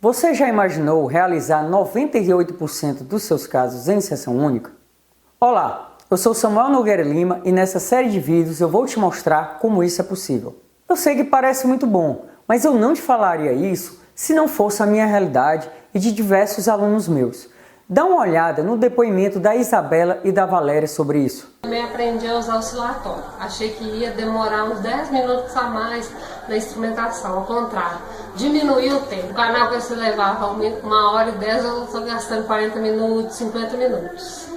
Você já imaginou realizar 98% dos seus casos em sessão única? Olá, eu sou Samuel Nogueira Lima e nessa série de vídeos eu vou te mostrar como isso é possível. Eu sei que parece muito bom, mas eu não te falaria isso se não fosse a minha realidade e de diversos alunos meus. Dá uma olhada no depoimento da Isabela e da Valéria sobre isso. Também aprendi a usar o oscilatório. Achei que ia demorar uns 10 minutos a mais na instrumentação, ao contrário, diminuiu o tempo. O canal que você levava 1h10, eu estou gastando 40 minutos, 50 minutos.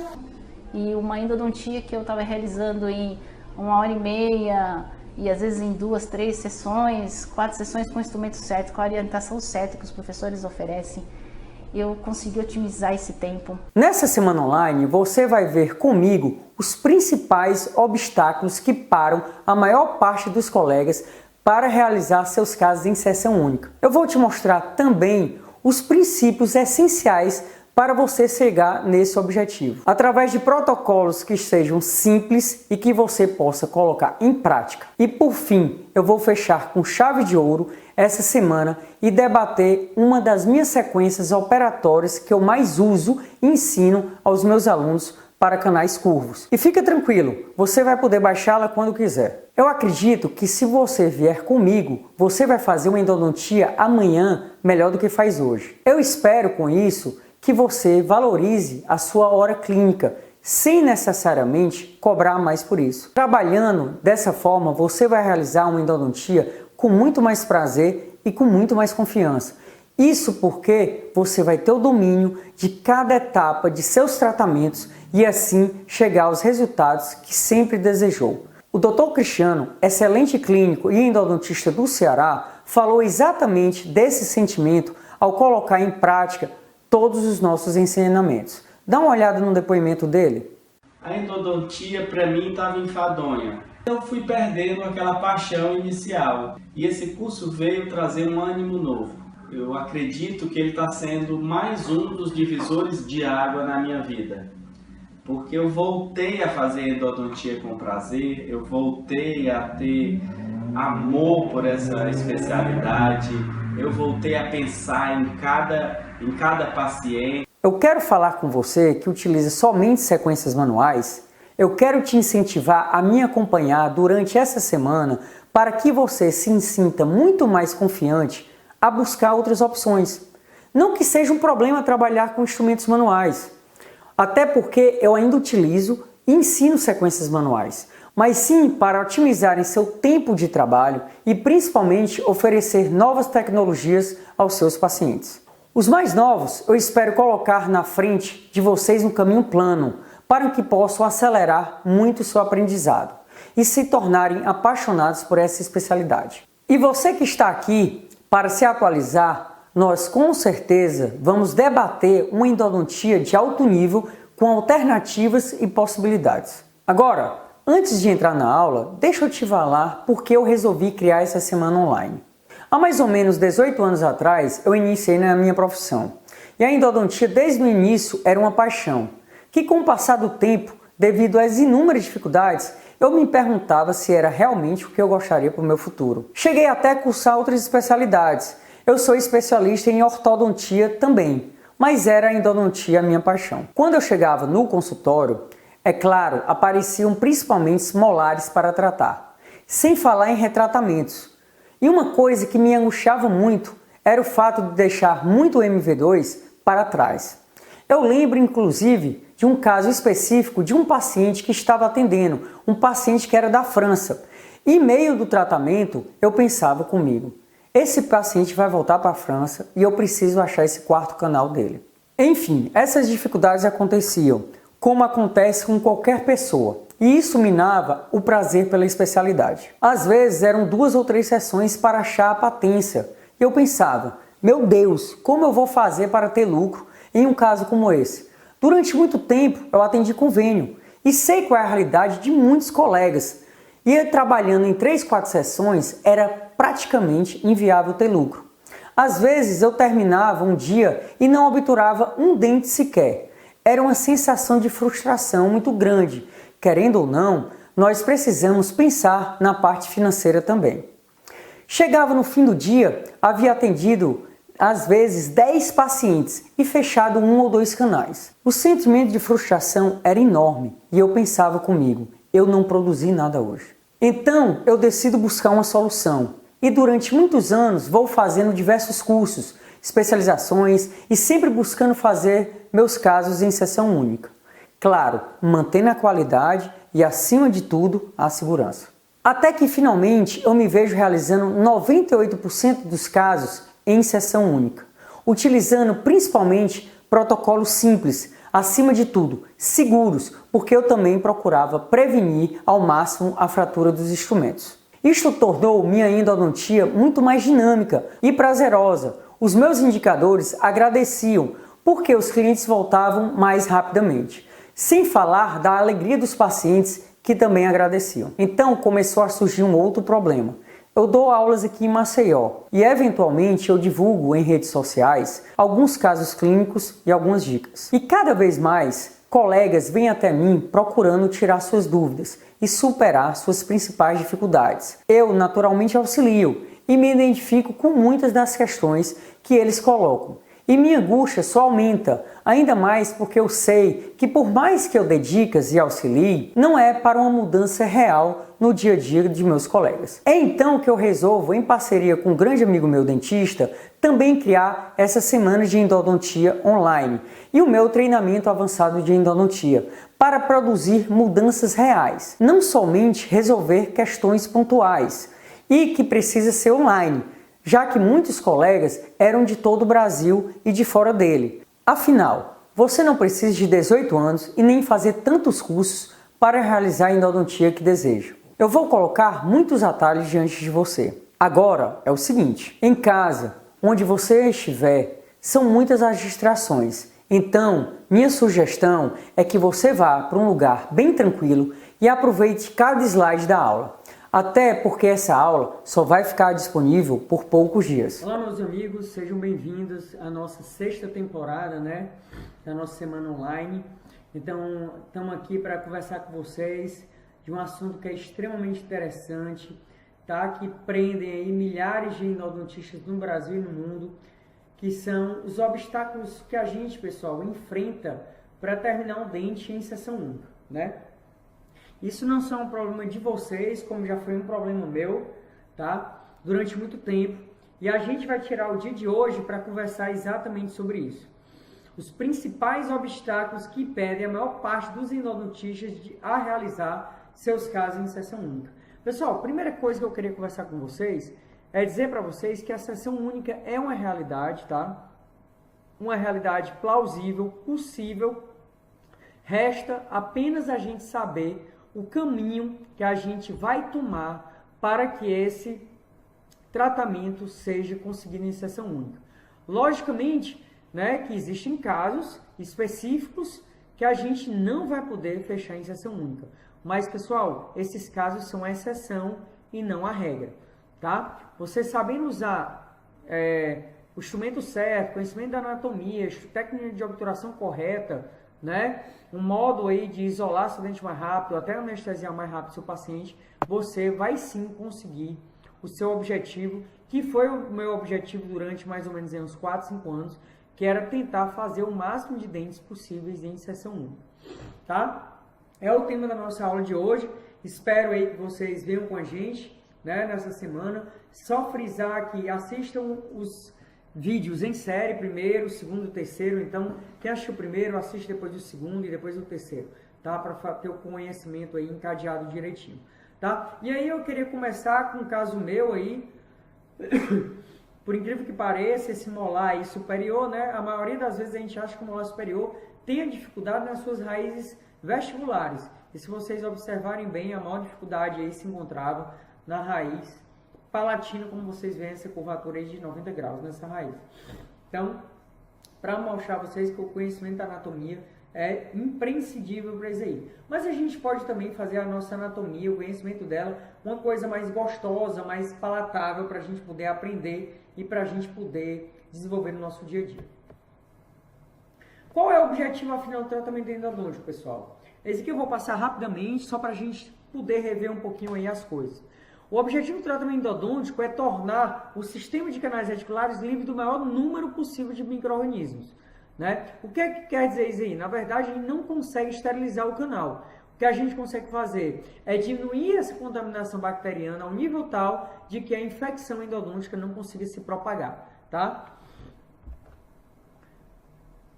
E uma endodontia que eu estava realizando em 1h30 e às vezes em 2, 3 sessões, 4 sessões com o instrumento certo, com a orientação certa que os professores oferecem, eu consegui otimizar esse tempo. Nessa semana online, você vai ver comigo os principais obstáculos que param a maior parte dos colegas para realizar seus casos em sessão única. Eu vou te mostrar também os princípios essenciais para você chegar nesse objetivo, através de protocolos que sejam simples e que você possa colocar em prática. E por fim, eu vou fechar com chave de ouro essa semana e debater uma das minhas sequências operatórias que eu mais uso e ensino aos meus alunos para canais curvos. E fica tranquilo, você vai poder baixá-la quando quiser. Eu acredito que se você vier comigo, você vai fazer uma endodontia amanhã melhor do que faz hoje. Eu espero com isso que você valorize a sua hora clínica, sem necessariamente cobrar mais por isso. Trabalhando dessa forma, você vai realizar uma endodontia com muito mais prazer e com muito mais confiança. Isso porque você vai ter o domínio de cada etapa de seus tratamentos e assim chegar aos resultados que sempre desejou. O Dr. Cristiano, excelente clínico e endodontista do Ceará, falou exatamente desse sentimento ao colocar em prática todos os nossos ensinamentos. Dá uma olhada no depoimento dele. A endodontia para mim estava enfadonha. Eu fui perdendo aquela paixão inicial e esse curso veio trazer um ânimo novo. Eu acredito que ele está sendo mais um dos divisores de água na minha vida. Porque eu voltei a fazer endodontia com prazer, eu voltei a ter amor por essa especialidade, eu voltei a pensar em cada paciente. Eu quero falar com você que utiliza somente sequências manuais. Eu quero te incentivar a me acompanhar durante essa semana para que você se sinta muito mais confiante a buscar outras opções. Não que seja um problema trabalhar com instrumentos manuais, até porque eu ainda utilizo e ensino sequências manuais, mas sim para otimizarem seu tempo de trabalho e principalmente oferecer novas tecnologias aos seus pacientes. Os mais novos eu espero colocar na frente de vocês um caminho plano para que possam acelerar muito o seu aprendizado e se tornarem apaixonados por essa especialidade. E você que está aqui para se atualizar, nós com certeza vamos debater uma endodontia de alto nível com alternativas e possibilidades. Agora, antes de entrar na aula, deixa eu te falar por que eu resolvi criar essa semana online. Há mais ou menos 18 anos atrás, eu iniciei na minha profissão. E a endodontia desde o início era uma paixão, que com o passar do tempo, devido às inúmeras dificuldades, eu me perguntava se era realmente o que eu gostaria para o meu futuro. Cheguei até a cursar outras especialidades. Eu sou especialista em ortodontia também, mas era a endodontia a minha paixão. Quando eu chegava no consultório, é claro, apareciam principalmente molares para tratar, sem falar em retratamentos. E uma coisa que me angustiava muito era o fato de deixar muito o MV2 para trás. Eu lembro inclusive de um caso específico de um paciente que estava atendendo, um paciente que era da França. E em meio do tratamento eu pensava comigo, esse paciente vai voltar para a França e eu preciso achar esse quarto canal dele. Enfim, essas dificuldades aconteciam, como acontece com qualquer pessoa. E isso minava o prazer pela especialidade. Às vezes eram 2 ou 3 sessões para achar a patência. E eu pensava, meu Deus, como eu vou fazer para ter lucro em um caso como esse? Durante muito tempo eu atendi convênio e sei qual é a realidade de muitos colegas. E trabalhando em 3, 4 sessões era praticamente inviável ter lucro. Às vezes eu terminava um dia e não obturava um dente sequer. Era uma sensação de frustração muito grande. Querendo ou não, nós precisamos pensar na parte financeira também. Chegava no fim do dia, havia atendido às vezes 10 pacientes e fechado 1 ou 2 canais. O sentimento de frustração era enorme e eu pensava comigo, eu não produzi nada hoje. Então eu decido buscar uma solução e durante muitos anos vou fazendo diversos cursos, especializações e sempre buscando fazer meus casos em sessão única. Claro, mantendo a qualidade e acima de tudo a segurança. Até que finalmente eu me vejo realizando 98% dos casos em sessão única, utilizando principalmente protocolos simples, acima de tudo, seguros, porque eu também procurava prevenir ao máximo a fratura dos instrumentos. Isto tornou minha endodontia muito mais dinâmica e prazerosa. Os meus indicadores agradeciam, porque os clientes voltavam mais rapidamente. Sem falar da alegria dos pacientes que também agradeciam. Então começou a surgir um outro problema. Eu dou aulas aqui em Maceió e eventualmente eu divulgo em redes sociais alguns casos clínicos e algumas dicas. E cada vez mais colegas vêm até mim procurando tirar suas dúvidas e superar suas principais dificuldades. Eu naturalmente auxilio e me identifico com muitas das questões que eles colocam. E minha angústia só aumenta, ainda mais porque eu sei que por mais que eu dê dicas e auxilie, não é para uma mudança real no dia a dia de meus colegas. É então que eu resolvo, em parceria com um grande amigo meu dentista, também criar essa semana de endodontia online e o meu treinamento avançado de endodontia, para produzir mudanças reais, não somente resolver questões pontuais e que precisa ser online, já que muitos colegas eram de todo o Brasil e de fora dele. Afinal, você não precisa de 18 anos e nem fazer tantos cursos para realizar a endodontia que deseja. Eu vou colocar muitos atalhos diante de você. Agora é o seguinte, em casa, onde você estiver, são muitas as distrações. Então, minha sugestão é que você vá para um lugar bem tranquilo e aproveite cada slide da aula. Até porque essa aula só vai ficar disponível por poucos dias. Olá meus amigos, sejam bem-vindos à nossa 6ª temporada, da nossa semana online. Então, estamos aqui para conversar com vocês de um assunto que é extremamente interessante, tá? Que prendem aí milhares de endodontistas no Brasil e no mundo, que são os obstáculos que a gente, pessoal, enfrenta para terminar um dente em sessão única, né? Isso não só um problema de vocês, como já foi um problema meu, tá? Durante muito tempo. E a gente vai tirar o dia de hoje para conversar exatamente sobre isso. Os principais obstáculos que impedem a maior parte dos endodontistas a realizar seus casos em sessão única. Pessoal, a primeira coisa que eu queria conversar com vocês é dizer para vocês que a sessão única é uma realidade, tá? Uma realidade plausível, possível. Resta apenas a gente saber o caminho que a gente vai tomar para que esse tratamento seja conseguido em sessão única. Logicamente, que existem casos específicos que a gente não vai poder fechar em sessão única. Mas, pessoal, esses casos são a exceção e não a regra, tá? Você sabendo usar o instrumento certo, conhecimento da anatomia, técnica de obturação correta, um modo aí de isolar seu dente mais rápido, até anestesiar mais rápido seu paciente, você vai sim conseguir o seu objetivo, que foi o meu objetivo durante mais ou menos uns 4, 5 anos, que era tentar fazer o máximo de dentes possíveis em sessão única, tá? É o tema da nossa aula de hoje, espero aí que vocês venham com a gente, nessa semana. Só frisar que assistam os vídeos em série, primeiro, segundo, terceiro. Então, quem assistiu o primeiro, assiste depois o segundo e depois o terceiro, tá? Para ter o conhecimento aí encadeado direitinho, tá? E aí eu queria começar com um caso meu aí, por incrível que pareça, esse molar aí superior, a maioria das vezes a gente acha que o molar superior tem a dificuldade nas suas raízes vestibulares. E se vocês observarem bem, a maior dificuldade aí se encontrava na raiz palatina, como vocês veem essa curvatura aí de 90 graus nessa raiz. Então, para mostrar a vocês que o conhecimento da anatomia é imprescindível para isso aí. Mas a gente pode também fazer a nossa anatomia, o conhecimento dela, uma coisa mais gostosa, mais palatável para a gente poder aprender e para a gente poder desenvolver no nosso dia a dia. Qual é o objetivo afinal do tratamento endodôntico, pessoal? Esse aqui eu vou passar rapidamente, só para a gente poder rever um pouquinho aí as coisas. O objetivo do tratamento endodôntico é tornar o sistema de canais reticulares livre do maior número possível de micro-organismos, né? O que é que quer dizer isso aí? Na verdade, a gente não consegue esterilizar o canal. O que a gente consegue fazer é diminuir essa contaminação bacteriana ao nível tal de que a infecção endodôntica não consiga se propagar, tá?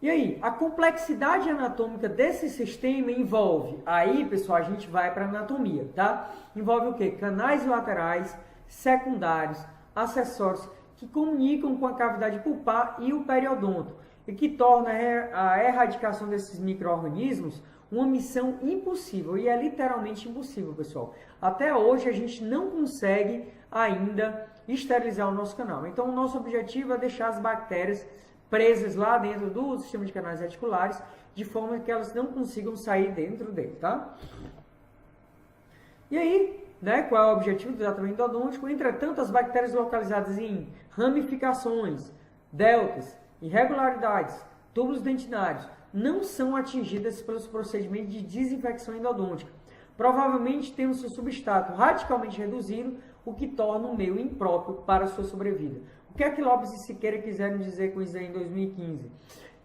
E aí, a complexidade anatômica desse sistema envolve, aí pessoal, a gente vai para a anatomia, tá? Envolve o quê? Canais laterais, secundários, acessórios que comunicam com a cavidade pulpar e o periodonto e que torna a erradicação desses micro-organismos uma missão impossível, e é literalmente impossível, pessoal. Até hoje a gente não consegue ainda esterilizar o nosso canal. Então o nosso objetivo é deixar as bactérias presas lá dentro do sistema de canais reticulares, de forma que elas não consigam sair dentro dele, tá? E aí, né, qual é o objetivo do tratamento endodôntico? Entretanto, as bactérias localizadas em ramificações, deltas, irregularidades, túbulos dentinários, não são atingidas pelos procedimentos de desinfecção endodôntica. Provavelmente tem o seu substrato radicalmente reduzido, o que torna o meio impróprio para a sua sobrevida. O que é que Lopes e Siqueira quiseram dizer com isso aí em 2015?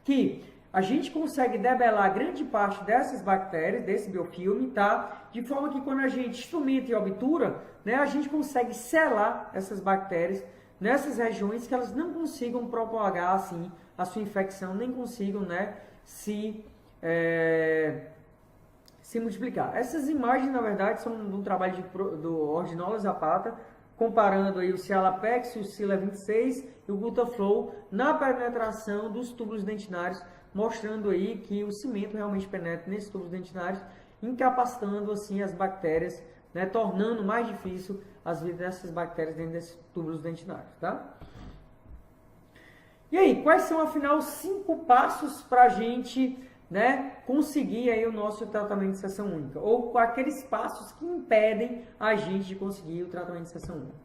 Que a gente consegue debelar grande parte dessas bactérias, desse biofilme, tá? De forma que quando a gente instrumenta e obtura, né, a gente consegue selar essas bactérias nessas regiões que elas não consigam propagar assim a sua infecção, nem consigam, né, se multiplicar. Essas imagens, na verdade, são de um trabalho do Ordinola Zapata, comparando aí o Cialapex, o Cila 26 e o Gutaflow na penetração dos túbulos dentinários, mostrando aí que o cimento realmente penetra nesses túbulos dentinários, incapacitando assim as bactérias, né, tornando mais difícil as vidas dessas bactérias dentro desses túbulos dentinários, tá? E aí, quais são, afinal, os 5 passos para a gente, né, conseguir aí o nosso tratamento de seção única? Ou aqueles passos que impedem a gente de conseguir o tratamento de seção única,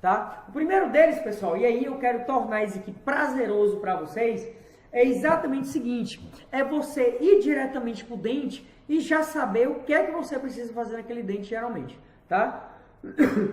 tá? O primeiro deles, pessoal, e aí eu quero tornar isso aqui prazeroso para vocês, é exatamente o seguinte: é você ir diretamente para o dente e já saber o que é que você precisa fazer naquele dente geralmente, tá?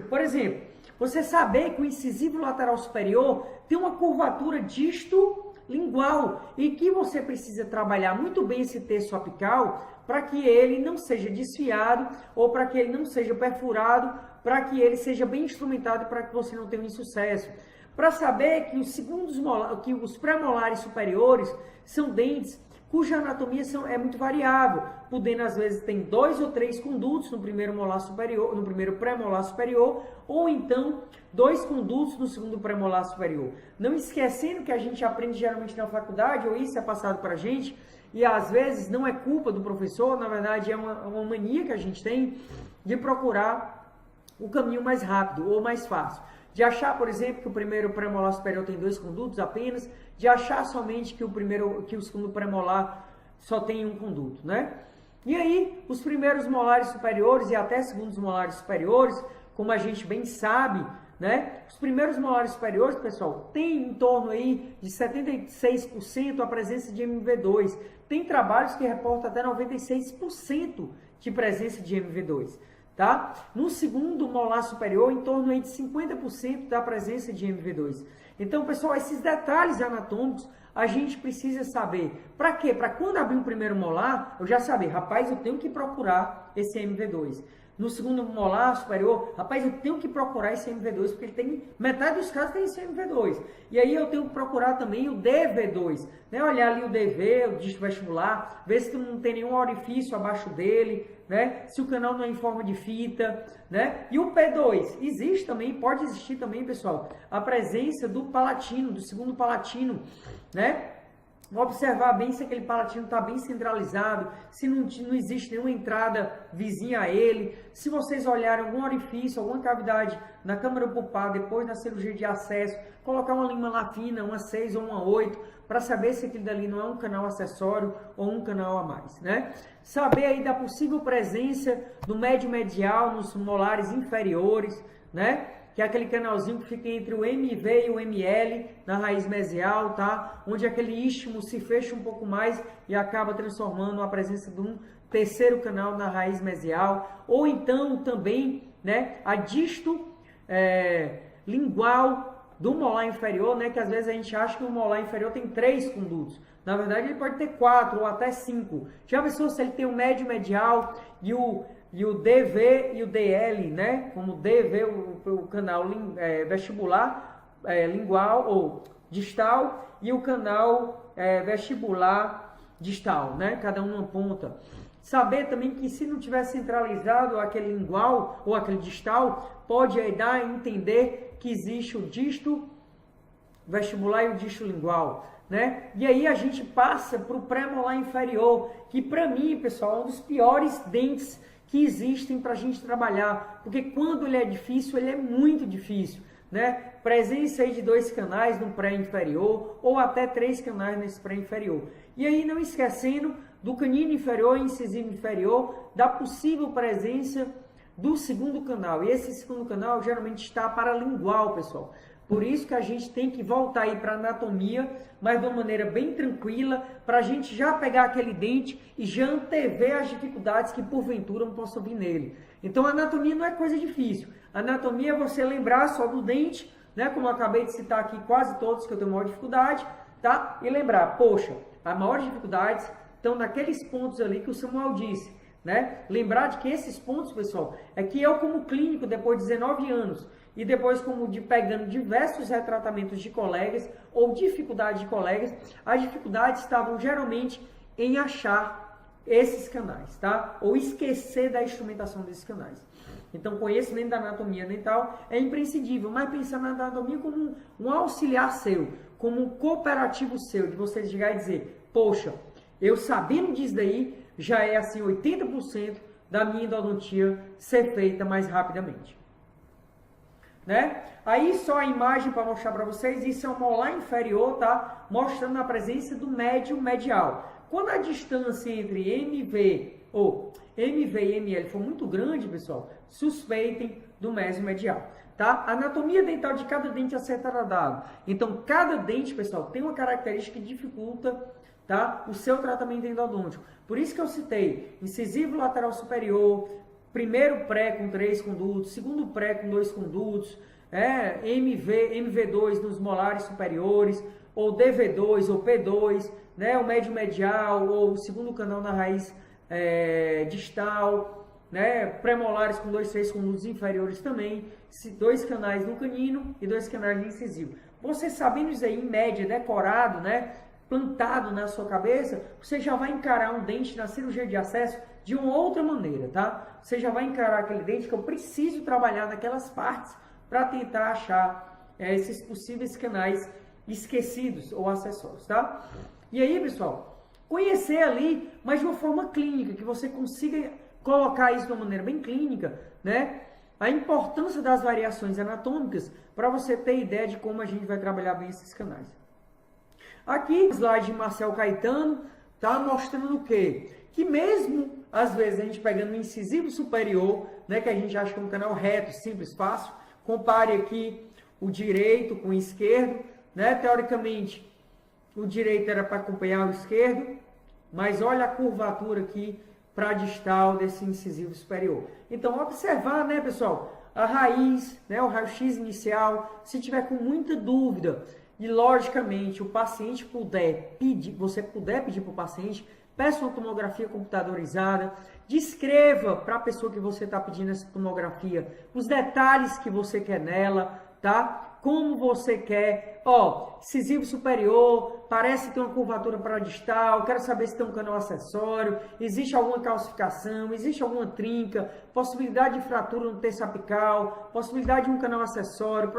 Por exemplo, você saber que o incisivo lateral superior tem uma curvatura disto-lingual e que você precisa trabalhar muito bem esse terço apical para que ele não seja desfiado ou para que ele não seja perfurado, para que ele seja bem instrumentado para que você não tenha um insucesso. Para saber que os pré-molares superiores são dentes cuja anatomia é muito variável, podendo às vezes ter 2 ou 3 condutos no primeiro molar superior, no primeiro pré-molar superior, ou então 2 condutos no segundo pré-molar superior. Não esquecendo que a gente aprende geralmente na faculdade, ou isso é passado para a gente, e às vezes não é culpa do professor, na verdade é uma mania que a gente tem de procurar o caminho mais rápido ou mais fácil. De achar, por exemplo, que o primeiro pré-molar superior tem 2 condutos apenas, de achar somente que o segundo pré-molar só tem 1 conduto, né? E aí, os primeiros molares superiores e até segundos molares superiores, como a gente bem sabe, né? Os primeiros molares superiores, pessoal, tem em torno aí de 76% a presença de MV2. Tem trabalhos que reportam até 96% de presença de MV2. Tá? No segundo molar superior, em torno aí de 50% da presença de MV2. Então, pessoal, esses detalhes anatômicos a gente precisa saber. Para quê? Para quando abrir o primeiro molar, eu já saber, rapaz, eu tenho que procurar esse MV2. No segundo molar superior, rapaz, eu tenho que procurar esse MV2, porque ele tem, metade dos casos tem esse MV2. E aí eu tenho que procurar também o DV2, né? Olhar ali o DV, o dígito vestibular, ver se não tem nenhum orifício abaixo dele, né? Se o canal não é em forma de fita, né? E o P2, existe também, pode existir também, pessoal, a presença do palatino, do segundo palatino, né? Observar bem se aquele palatino está bem centralizado, se não existe nenhuma entrada vizinha a ele. Se vocês olharem algum orifício, alguma cavidade na câmara pulpar depois da cirurgia de acesso, colocar uma lima lá fina, uma 6 ou uma 8, para saber se aquele dali não é um canal acessório ou um canal a mais, né? Saber aí da possível presença do médio medial nos molares inferiores, né? Que é aquele canalzinho que fica entre o MV e o ML na raiz mesial, tá? Onde aquele istmo se fecha um pouco mais e acaba transformando a presença de um terceiro canal na raiz mesial. Ou então também, né, a disto lingual do molar inferior, né? Que às vezes a gente acha que o molar inferior tem 3 condutos. Na verdade, ele pode ter 4 ou até 5. Já pensou se ele tem o médio medial e o DV e o DL, né? Como o DV, o canal vestibular lingual ou distal, e o canal vestibular distal, né? Cada um numa ponta. Saber também que se não tiver centralizado aquele lingual ou aquele distal, pode dar a entender que existe o disto vestibular e o disto lingual, né? E aí a gente passa para o pré-molar inferior, que para mim, pessoal, é um dos piores dentes que existem para a gente trabalhar, porque quando ele é difícil, ele é muito difícil, né? Presença aí de 2 canais no pré-inferior ou até 3 canais nesse pré-inferior. E aí não esquecendo do canino inferior e incisivo inferior, da possível presença do segundo canal. E esse segundo canal geralmente está paralingual, pessoal. Por isso que a gente tem que voltar aí para a anatomia, mas de uma maneira bem tranquila, para a gente já pegar aquele dente e já antever as dificuldades que porventura possam vir nele. Então a anatomia não é coisa difícil. A anatomia é você lembrar só do dente, né? Como eu acabei de citar aqui, quase todos que eu tenho maior dificuldade, tá? E lembrar, poxa, as maiores dificuldades estão naqueles pontos ali que o Samuel disse, né? Lembrar de que esses pontos, pessoal, é que eu como clínico, depois de 19 anos, e depois como pegando diversos retratamentos de colegas, ou dificuldades de colegas, as dificuldades estavam geralmente em achar esses canais, tá? Ou esquecer da instrumentação desses canais. Então, conhecimento da anatomia dental é imprescindível, mas pensar na anatomia como um auxiliar seu, como um cooperativo seu, de você chegar e dizer, poxa, eu sabendo disso daí, já é assim 80% da minha endodontia ser feita mais rapidamente. Né? Aí só a imagem para mostrar para vocês, isso é um molar inferior, tá? Mostrando a presença do médio medial. Quando a distância entre MV e ML for muito grande, pessoal, suspeitem do médio medial, tá? Anatomia dental de cada dente a ser tratado. Então, cada dente, pessoal, tem uma característica que dificulta, tá, o seu tratamento endodôntico. Por isso que eu citei incisivo lateral superior, primeiro pré com 3 condutos, segundo pré com 2 condutos, MV2 nos molares superiores, ou DV2 ou P2, né, o médio medial, ou o segundo canal na raiz distal, né, pré-molares com 2, 3 condutos inferiores também, 2 canais no canino e 2 canais no incisivo. Você sabendo isso aí, em média, decorado, né, plantado na sua cabeça, você já vai encarar um dente na cirurgia de acesso de uma outra maneira, tá? Você já vai encarar aquele dente que eu preciso trabalhar naquelas partes para tentar achar esses possíveis canais esquecidos ou acessórios, tá? E aí, pessoal, conhecer ali, mas de uma forma clínica, que você consiga colocar isso de uma maneira bem clínica, né? A importância das variações anatômicas para você ter ideia de como a gente vai trabalhar bem esses canais. Aqui, o slide de Marcel Caetano tá mostrando o quê? Que mesmo, às vezes, a gente pegando o incisivo superior, né, que a gente acha que é um canal reto, simples, fácil, compare aqui o direito com o esquerdo, né? Teoricamente, o direito era para acompanhar o esquerdo, mas olha a curvatura aqui para a distal desse incisivo superior. Então, observar, né, pessoal, a raiz, né, o raio-x inicial, se tiver com muita dúvida, e logicamente o paciente puder pedir, você puder pedir para o paciente, peça uma tomografia computadorizada, descreva para a pessoa que você está pedindo essa tomografia os detalhes que você quer nela, tá? Como você quer, incisivo superior, parece ter uma curvatura paradistal, quero saber se tem um canal acessório, existe alguma calcificação, existe alguma trinca, possibilidade de fratura no terço apical, possibilidade de um canal acessório,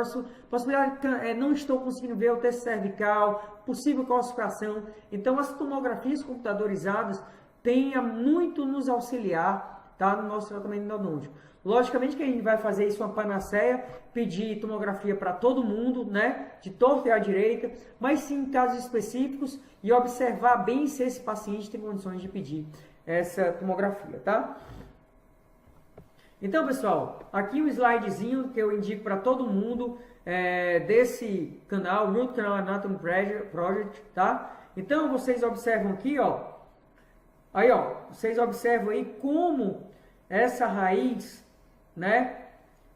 possibilidade de não estou conseguindo ver o terço cervical, possível calcificação. Então, as tomografias computadorizadas têm a muito nos auxiliar, tá, no nosso tratamento endodôntico. Logicamente que a gente vai fazer isso uma panaceia, pedir tomografia para todo mundo, né, de torta e à direita, mas sim em casos específicos e observar bem se esse paciente tem condições de pedir essa tomografia, tá? Então, pessoal, aqui um slidezinho que eu indico para todo mundo desse canal, Root Canal Anatomy Project, tá? Então, vocês observam aqui, vocês observam aí como essa raiz, né,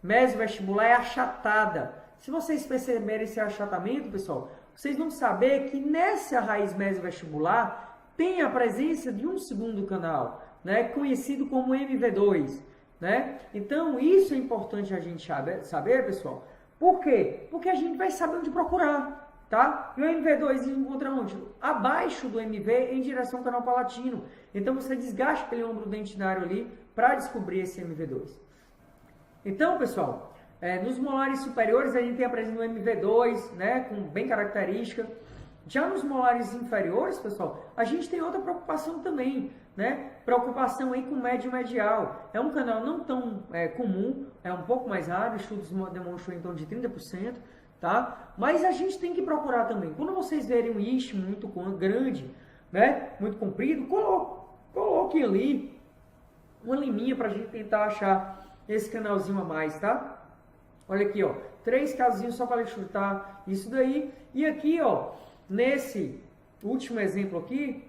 mesovestibular é achatada. Se vocês perceberem esse achatamento, pessoal, vocês vão saber que nessa raiz mesovestibular tem a presença de um segundo canal, né, conhecido como MV2, né? Então, isso é importante a gente saber, pessoal. Por quê? Porque a gente vai saber onde procurar, tá? E o MV2 encontra onde? Abaixo do MV, em direção ao canal palatino. Então, você desgaste aquele ombro dentinário ali para descobrir esse MV2. Então, pessoal, nos molares superiores a gente tem a presença do MV2, né, com bem característica. Já nos molares inferiores, pessoal, a gente tem outra preocupação também, né? Preocupação aí com médio medial. É um canal não tão comum, é um pouco mais raro, estudos demonstram em torno de 30%, tá? Mas a gente tem que procurar também. Quando vocês verem um istmo muito grande, né, muito comprido, coloquem ali uma liminha para a gente tentar achar esse canalzinho a mais, tá? Olha aqui, ó, 3 casinhos só para chutar isso daí. E aqui, ó, nesse último exemplo aqui,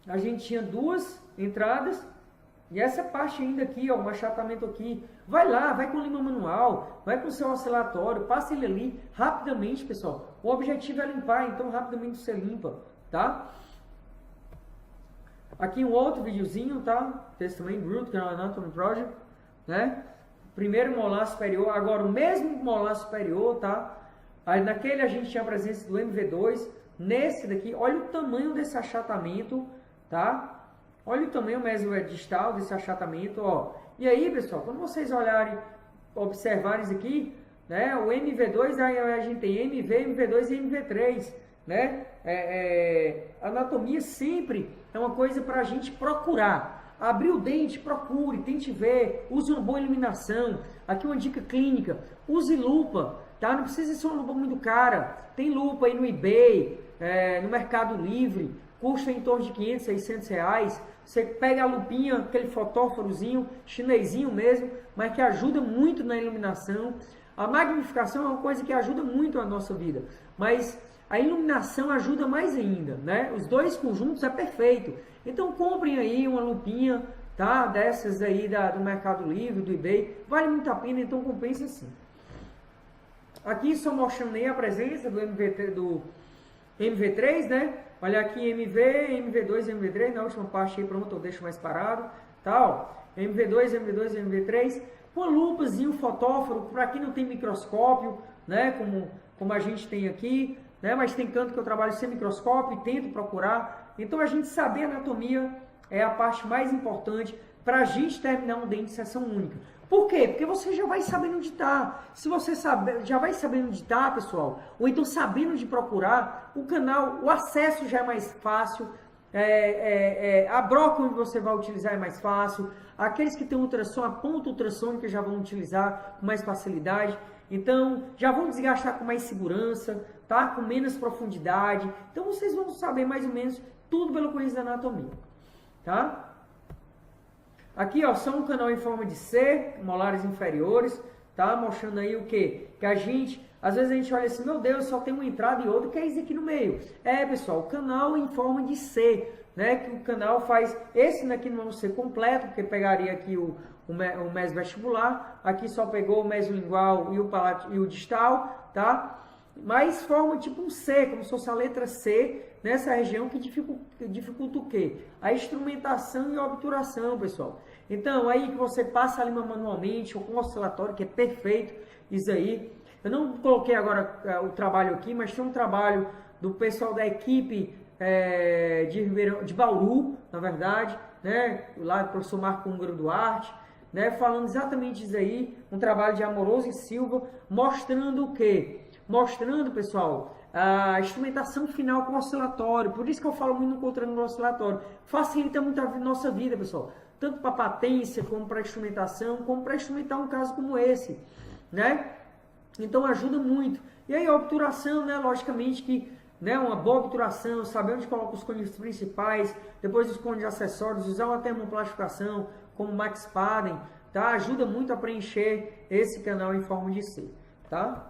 a gente tinha 2 entradas e essa parte ainda aqui, ó, um achatamento aqui. Vai lá, vai com lima manual, vai com o seu oscilatório, passa ele ali rapidamente, pessoal. O objetivo é limpar, então rapidamente você limpa, tá? Aqui um outro videozinho, tá? Esse também, Bruto, que é o Anatomy Project, né? Primeiro molar superior, agora o mesmo molar superior, tá? Aí naquele a gente tinha a presença do MV2, nesse daqui, olha o tamanho desse achatamento, tá? Olha o tamanho mesodistal desse achatamento, ó. E aí, pessoal, quando vocês olharem, observarem isso aqui, né? O MV2, aí a gente tem MV, MV2 e MV3, né? Anatomia sempre é uma coisa para a gente procurar. Abrir o dente, procure, tente ver, use uma boa iluminação. Aqui uma dica clínica, use lupa, tá? Não precisa ser uma lupa muito cara. Tem lupa aí no eBay, no Mercado Livre, custa em torno de 500, 600 reais. Você pega a lupinha, aquele fotóforozinho, chinesinho mesmo, mas que ajuda muito na iluminação. A magnificação é uma coisa que ajuda muito a nossa vida, mas a iluminação ajuda mais ainda, né? Os dois conjuntos é perfeito. Então comprem aí uma lupinha, tá? Dessas aí do Mercado Livre, do eBay. Vale muito a pena, então compensa sim. Aqui só mostrando aí a presença do MV3, né? Olha aqui MV, MV2, MV3, na última parte aí, pronto, eu deixo mais parado, tá? Ó, MV2, MV2, MV3, com a lupazinho, fotóforo, para quem não tem microscópio, né? Como a gente tem aqui, né? Mas tem canto que eu trabalho sem microscópio e tento procurar. Então a gente saber anatomia é a parte mais importante para a gente terminar um dente de seção única. Por quê? Porque você já vai sabendo onde está. Se você já vai sabendo onde está, pessoal, ou então sabendo onde procurar, o canal, o acesso já é mais fácil, a broca onde você vai utilizar é mais fácil, aqueles que têm ultrassom, a ponta ultrassônica já vão utilizar com mais facilidade, então já vão desgastar com mais segurança, tá? Com menos profundidade. Então vocês vão saber mais ou menos tudo pelo conhecimento da anatomia, tá? Aqui, ó, só um canal em forma de C, molares inferiores, tá? Mostrando aí o quê? Que a gente, às vezes a gente olha assim, meu Deus, só tem uma entrada e outra, que é isso aqui no meio. Pessoal, o canal em forma de C, né? Que o canal faz, esse daqui não vai ser completo, porque pegaria aqui o mesovestibular, aqui só pegou o mesolingual e o distal, tá? Mas forma tipo um C, como se fosse a letra C, nessa região que dificulta o quê? A instrumentação e a obturação, pessoal. Então, aí que você passa a lima manualmente, ou com oscilatório, que é perfeito, isso aí. Eu não coloquei agora o trabalho aqui, mas tem um trabalho do pessoal da equipe de Bauru, na verdade, né? Lá do professor Marco Húngaro Duarte, né? Falando exatamente isso aí, um trabalho de Amoroso e Silva, mostrando o quê? Mostrando, pessoal, a instrumentação final com o oscilatório. Por isso que eu falo muito no controle do oscilatório. Facilita muito a nossa vida, pessoal. Tanto para patência, como para instrumentação, como para instrumentar um caso como esse, né? Então ajuda muito. E aí a obturação, né? Logicamente que, né, uma boa obturação, saber onde coloca os cones principais, depois os cones acessórios, usar uma termoplastificação, como Max Paden, tá? Ajuda muito a preencher esse canal em forma de C, tá?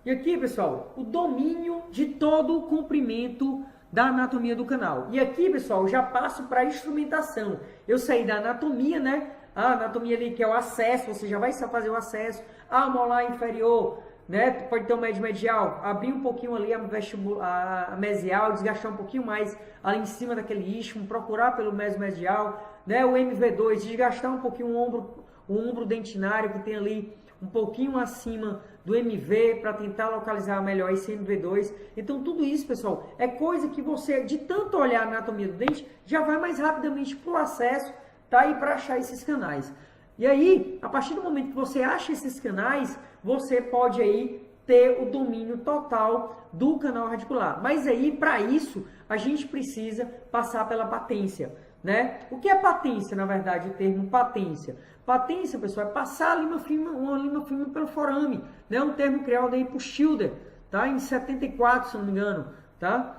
E aqui, pessoal, o domínio de todo o comprimento da anatomia do canal. E aqui, pessoal, já passo para a instrumentação. Eu saí da anatomia, né? A anatomia ali que é o acesso, você já vai fazer o acesso. A molar inferior, né? Pode ter um médio medial, abrir um pouquinho ali a mesial, desgastar um pouquinho mais ali em cima daquele istmo, procurar pelo médio medial, né? O MV2, desgastar um pouquinho o ombro dentinário que tem ali um pouquinho acima do MV para tentar localizar melhor esse MV2. Então tudo isso, pessoal, é coisa que você, de tanto olhar a anatomia do dente, já vai mais rapidamente para o acesso, tá? E para achar esses canais. E aí, a partir do momento que você acha esses canais, você pode aí ter o domínio total do canal radicular. Mas aí, para isso, a gente precisa passar pela patência, né? O que é patência, na verdade, o termo patência? Patência, pessoal, é passar uma lima fina pelo forame, né? Um termo criado aí por Schilder, tá? Em 74, se não me engano, tá?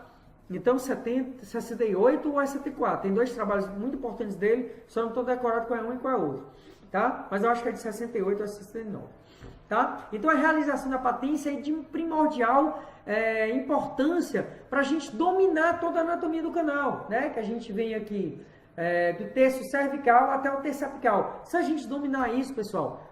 Então, 68 ou 74. Tem dois trabalhos muito importantes dele, só não estou decorado qual é um e qual é outro, tá? Mas eu acho que é de 68 ou 69, tá? Então, a realização da patência é de primordial importância para a gente dominar toda a anatomia do canal, né? Que a gente vem aqui do terço cervical até o terço apical. Se a gente dominar isso, pessoal,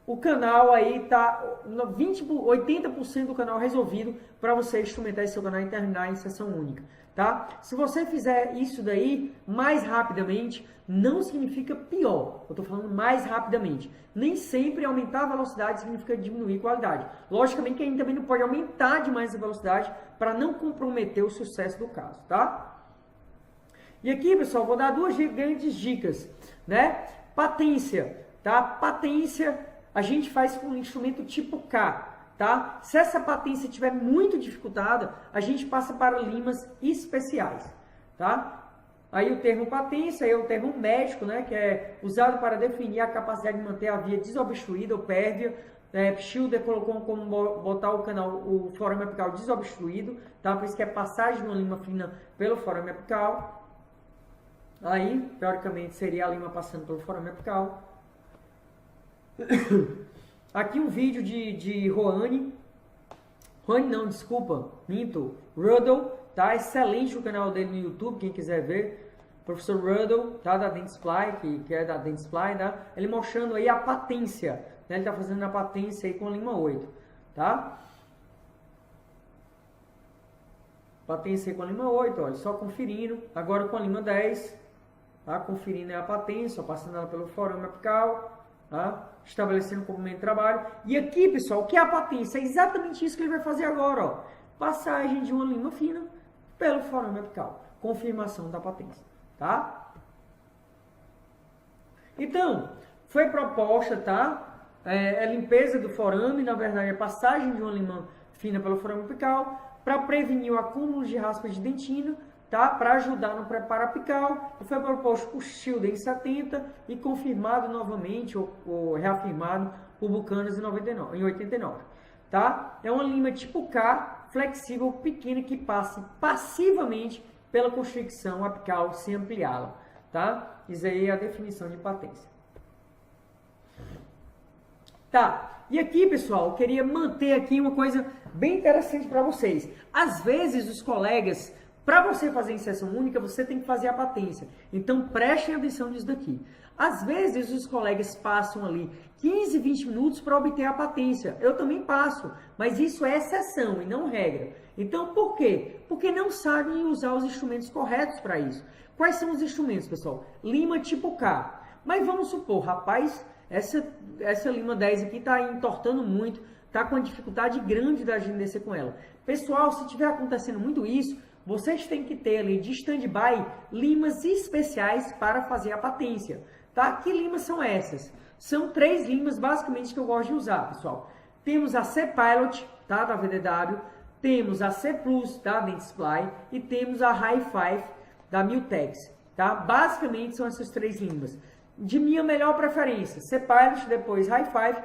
o canal aí tá 80% do canal resolvido para você instrumentar esse seu canal e terminar em sessão única, tá? Se você fizer isso daí mais rapidamente, não significa pior. Eu tô falando mais rapidamente. Nem sempre aumentar a velocidade significa diminuir a qualidade. Logicamente que a gente também não pode aumentar demais a velocidade para não comprometer o sucesso do caso, tá? E aqui, pessoal, vou dar duas grandes dicas, né? Patência, tá? Patência a gente faz com um instrumento tipo K, tá? Se essa patência estiver muito dificultada, a gente passa para limas especiais, tá? Aí o termo patência é o termo médico, né? Que é usado para definir a capacidade de manter a via desobstruída ou pérvia. Schilder colocou como botar o forame apical desobstruído, tá? Por isso que é passagem de uma lima fina pelo forame apical. Aí, teoricamente, seria a lima passando pelo forame apical. Aqui um vídeo de Rohani não, desculpa, minto, Ruddle, tá? Excelente o canal dele no YouTube, quem quiser ver. Professor Ruddle, tá? Da Dentsply, que é da Dentsply, tá? Ele mostrando aí a patência, né? Ele tá fazendo a patência aí com a lima 8, tá? Patência aí com a lima 8, olha, só conferindo. Agora com a lima 10, tá? Conferindo a patência, passando ela pelo forame apical. Tá? Estabelecendo como meio de trabalho. E aqui, pessoal, o que é a patência? É exatamente isso que ele vai fazer agora, ó. Passagem de uma lima fina pelo forame apical. Confirmação da patência, tá? Então, foi proposta, tá? Limpeza do forame, na verdade, é passagem de uma lima fina pelo forame apical para prevenir o acúmulo de raspas de dentina, tá? Para ajudar no preparo apical. Foi proposto por Schilder em 70 e confirmado novamente, ou reafirmado por Buchanan em 89. Tá? É uma lima tipo K, flexível, pequena, que passe passivamente pela constricção apical sem ampliá-la. Tá? Isso aí é a definição de patência. Tá, e aqui, pessoal, eu queria manter aqui uma coisa bem interessante para vocês. Às vezes, os colegas... Para você fazer inserção única, você tem que fazer a patência. Então, prestem atenção nisso daqui. Às vezes, os colegas passam ali 15, 20 minutos para obter a patência. Eu também passo, mas isso é exceção e não regra. Então, por quê? Porque não sabem usar os instrumentos corretos para isso. Quais são os instrumentos, pessoal? Lima tipo K. Mas vamos supor, rapaz, essa lima 10 aqui está entortando muito, está com uma dificuldade grande da gente descer com ela. Pessoal, se estiver acontecendo muito isso, vocês têm que ter ali de stand-by limas especiais para fazer a patência, tá? Que limas são essas? São 3 limas basicamente que eu gosto de usar, pessoal. Temos a C-Pilot, tá? Da VDW, temos a C-Plus da Dentsply e temos a Hi-Five da Miltex, tá? Basicamente são essas 3 limas. De minha melhor preferência, C-Pilot, depois Hi-Five